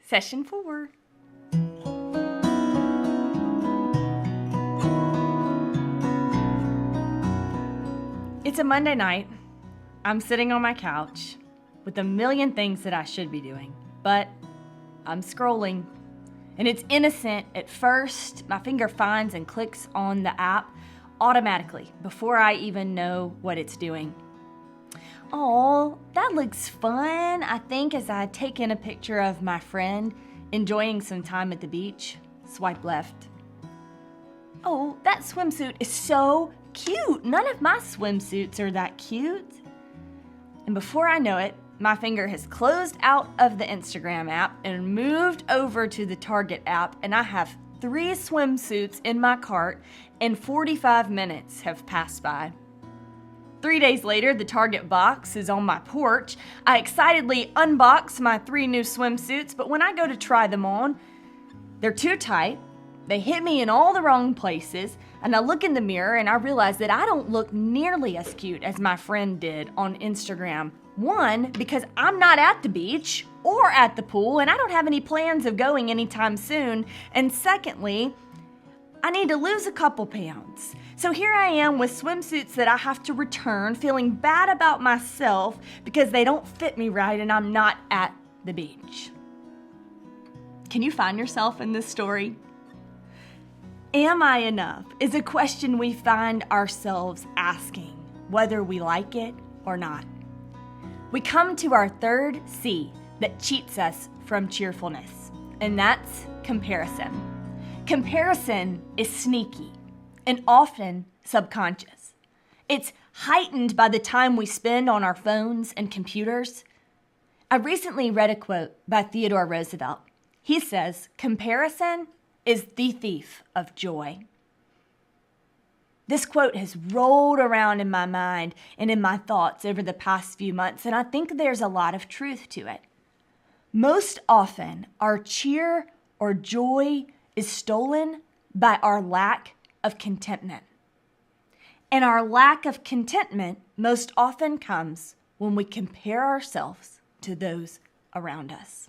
Session 4. It's a Monday night. I'm sitting on my couch with a million things that I should be doing, but I'm scrolling. And it's innocent at first. My finger finds and clicks on the app automatically before I even know what it's doing. Oh, that looks fun, I think, as I take in a picture of my friend enjoying some time at the beach. Swipe left. Oh, that swimsuit is so cute. None of my swimsuits are that cute. And before I know it, my finger has closed out of the Instagram app and moved over to the Target app, and I have 3 swimsuits in my cart, and 45 minutes have passed by. 3 days later, the Target box is on my porch. I excitedly unbox my 3 new swimsuits, but when I go to try them on, they're too tight. They hit me in all the wrong places, and I look in the mirror and I realize that I don't look nearly as cute as my friend did on Instagram. 1, because I'm not at the beach or at the pool, and I don't have any plans of going anytime soon. And secondly, I need to lose a couple pounds. So here I am with swimsuits that I have to return, feeling bad about myself because they don't fit me right and I'm not at the beach. Can you find yourself in this story? Am I enough is a question we find ourselves asking, whether we like it or not. We come to our third C that cheats us from cheerfulness, and that's comparison. Comparison is sneaky and often subconscious. It's heightened by the time we spend on our phones and computers. I recently read a quote by Theodore Roosevelt. He says, "Comparison is the thief of joy." This quote has rolled around in my mind and in my thoughts over the past few months, and I think there's a lot of truth to it. Most often, our cheer or joy is stolen by our lack of contentment. And our lack of contentment most often comes when we compare ourselves to those around us.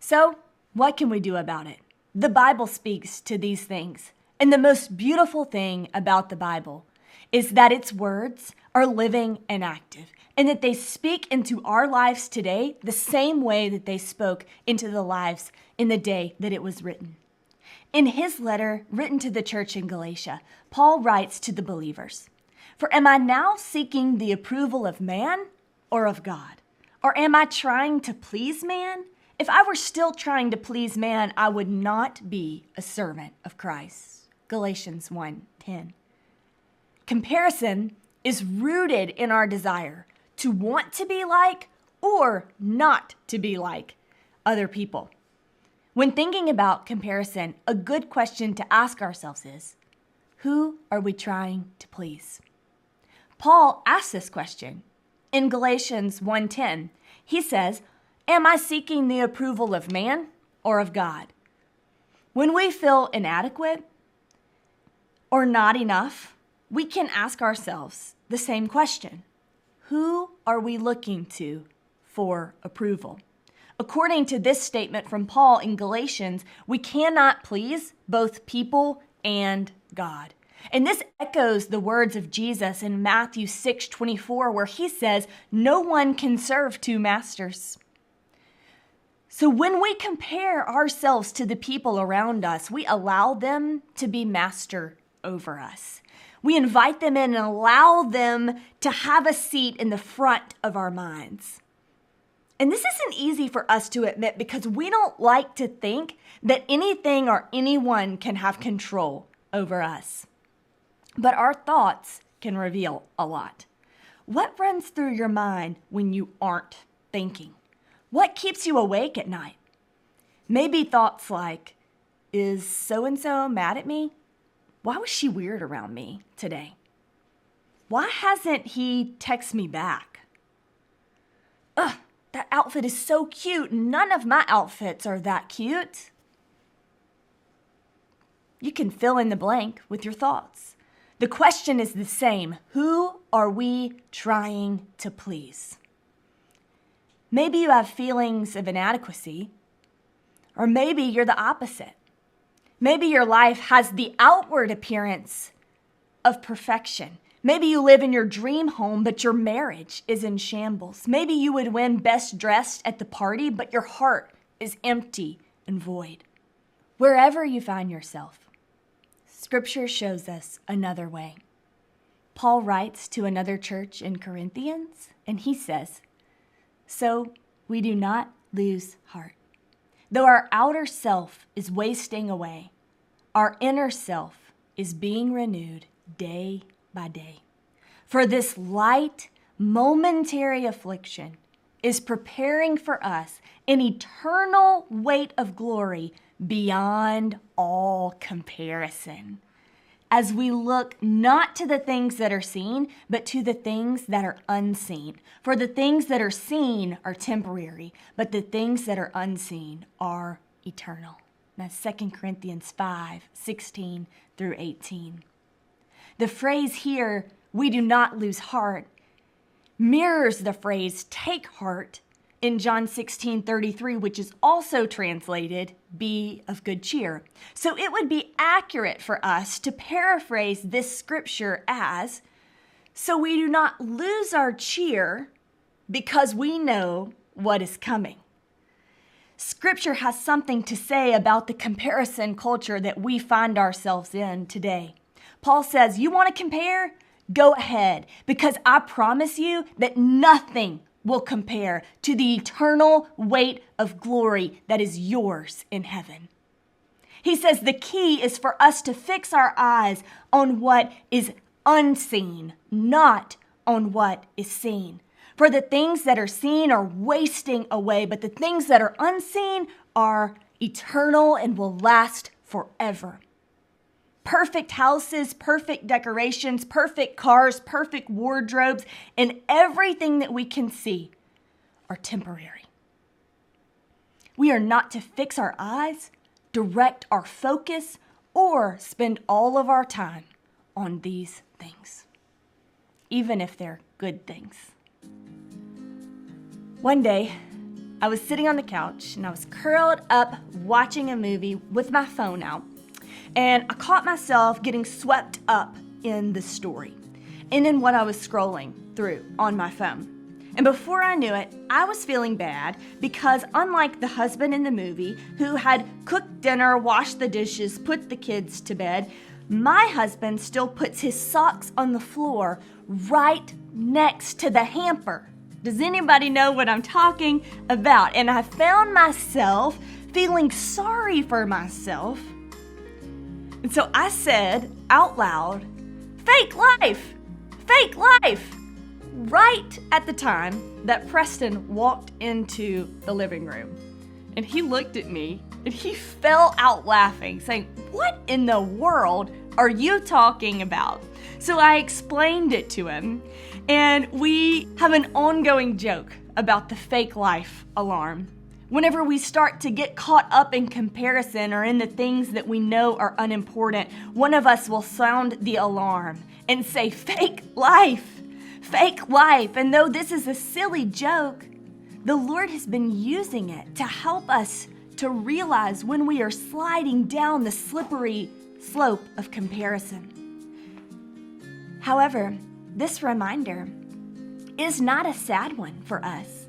So, what can we do about it? The Bible speaks to these things. And the most beautiful thing about the Bible is that its words are living and active, and that they speak into our lives today the same way that they spoke into the lives in the day that it was written. In his letter written to the church in Galatia, Paul writes to the believers, "For am I now seeking the approval of man or of God? Or am I trying to please man? If I were still trying to please man, I would not be a servant of Christ." Galatians 1:10. Comparison is rooted in our desire to want to be like or not to be like other people. When thinking about comparison, a good question to ask ourselves is, who are we trying to please? Paul asks this question. In Galatians 1:10, he says, "Am I seeking the approval of man or of God?" When we feel inadequate or not enough, we can ask ourselves the same question. Who are we looking to for approval? According to this statement from Paul in Galatians, we cannot please both people and God. And this echoes the words of Jesus in Matthew 6:24, where he says, "No one can serve 2 masters." So when we compare ourselves to the people around us, we allow them to be master over us. We invite them in and allow them to have a seat in the front of our minds. And this isn't easy for us to admit because we don't like to think that anything or anyone can have control over us. But our thoughts can reveal a lot. What runs through your mind when you aren't thinking? What keeps you awake at night? Maybe thoughts like, is so-and-so mad at me? Why was she weird around me today? Why hasn't he texted me back? Ugh, that outfit is so cute. None of my outfits are that cute. You can fill in the blank with your thoughts. The question is the same. Who are we trying to please? Maybe you have feelings of inadequacy Or maybe you're the opposite. Maybe your life has the outward appearance of perfection. Maybe you live in your dream home, but your marriage is in shambles. Maybe you would win best dressed at the party, but your heart is empty and void. Wherever you find yourself, Scripture shows us another way. Paul writes to another church in Corinthians, and he says, "So we do not lose heart. Though our outer self is wasting away, our inner self is being renewed day by day. For this light, momentary affliction is preparing for us an eternal weight of glory beyond all comparison, as we look not to the things that are seen, but to the things that are unseen. For the things that are seen are temporary, but the things that are unseen are eternal." That's 2 Corinthians 5:16 through 18. The phrase here, "we do not lose heart," mirrors the phrase "take heart" in John 16:33, which is also translated, "be of good cheer." So it would be accurate for us to paraphrase this scripture as, "So we do not lose our cheer because we know what is coming." Scripture has something to say about the comparison culture that we find ourselves in today. Paul says, you want to compare? Go ahead, because I promise you that nothing will compare to the eternal weight of glory that is yours in heaven. He says the key is for us to fix our eyes on what is unseen, not on what is seen. For the things that are seen are wasting away, but the things that are unseen are eternal and will last forever. Perfect houses, perfect decorations, perfect cars, perfect wardrobes, and everything that we can see are temporary. We are not to fix our eyes, direct our focus, or spend all of our time on these things, even if they're good things. One day, I was sitting on the couch and I was curled up watching a movie with my phone out. And I caught myself getting swept up in the story and in what I was scrolling through on my phone. And before I knew it, I was feeling bad because unlike the husband in the movie who had cooked dinner, washed the dishes, put the kids to bed, my husband still puts his socks on the floor right next to the hamper. Does anybody know what I'm talking about? And I found myself feeling sorry for myself. And so I said out loud, "Fake life, fake life," right at the time that Preston walked into the living room. And he looked at me and he fell out laughing, saying, "What in the world are you talking about?" So I explained it to him, and we have an ongoing joke about the fake life alarm. Whenever we start to get caught up in comparison or in the things that we know are unimportant, one of us will sound the alarm and say, "Fake life, fake life." And though this is a silly joke, the Lord has been using it to help us to realize when we are sliding down the slippery slope of comparison. However, this reminder is not a sad one for us.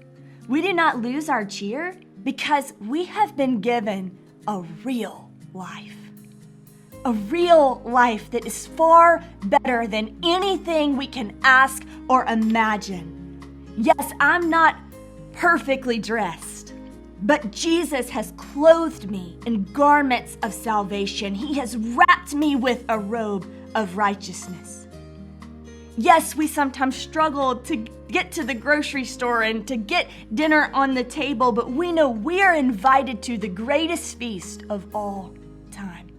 We do not lose our cheer because we have been given a real life. A real life that is far better than anything we can ask or imagine. Yes, I'm not perfectly dressed, but Jesus has clothed me in garments of salvation. He has wrapped me with a robe of righteousness. Yes, we sometimes struggle to get to the grocery store and to get dinner on the table, but we know we are invited to the greatest feast of all time.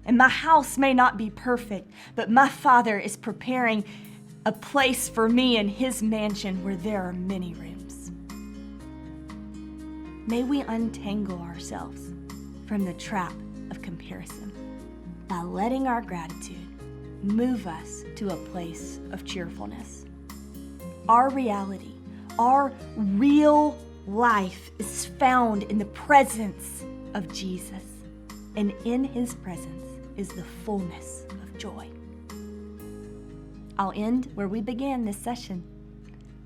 And my house may not be perfect, but my Father is preparing a place for me in His mansion where there are many rooms. May we untangle ourselves from the trap of comparison by letting our gratitude move us to a place of cheerfulness. Our reality, our real life is found in the presence of Jesus, and in his presence is the fullness of joy. I'll end where we began this session.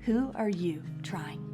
Who are you trying